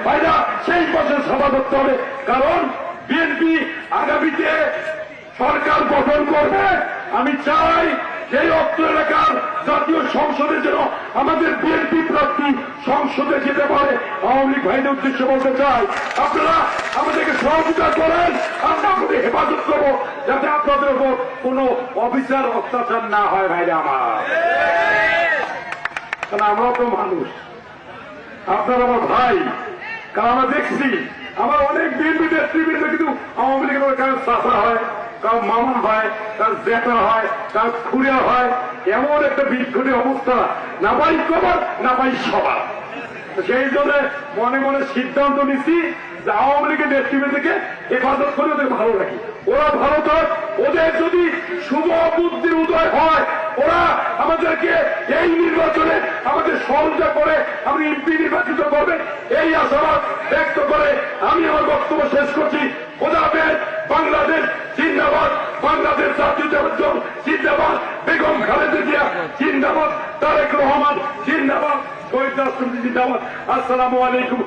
ভাইরা সেই পথে সভা করতে হবে। কারণ বিএনপি আগামীতে সরকার গঠন করবে। আমি চাই এই অত্র এলাকার জাতীয় সংসদের জন্য আমাদের বিএনপি প্রার্থী সংসদে যেতে পারে। আওয়ামী লীগ ভাইদের উদ্দেশ্যে বলতে চাই, আপনারা আমাদেরকে সহযোগিতা করেন, আমরা আপনাদের হেফাজত করবো, যাতে আপনাদের উপর কোনো অফিসার অত্যাচার না হয়। ভাইরা আমার, কারণ আমরাও তো মানুষ, আপনার আমার ভাই। কারণ আমরা দেখছি আমার অনেক বিএনপি নেতৃবৃন্দ কিন্তু আওয়ামী লীগের কারো চাষা হয়, কারো মামা হয়, কারো জেঠা হয়, কারো খুঁড়া হয়। এমন একটা বিক্ষোভের অবস্থা, না পাই কবার না পাই সবার। সেই জন্য মনে মনে সিদ্ধান্ত নিচ্ছি যে আওয়ামী লীগের নেতৃবৃন্দকে হেফাজত করে ওদের ভালো রাখি। ওরা ভালো থাক, ওদের যদি শুভ বুদ্ধির উদয় হয়, ওরা আমাদেরকে এই নির্বাচনে আমাদের সহযোগিতা করে আমি এমপি নির্বাচিত করবে, এই আশাবাদ ব্যক্ত করে আমি আমার বক্তব্য শেষ করছি। খোদা হাফেজ। বাংলাদেশ জিন্দাবাদ, বাংলাদেশ জাতীয়তাবাদী দল জিন্দাবাদ, বেগম খালেদা জিয়া জিন্দাবাদ, তারেক রহমান জিন্দাবাদ, শহীদ রাষ্ট্রপতি জিন্দাবাদ। আসসালামু আলাইকুম।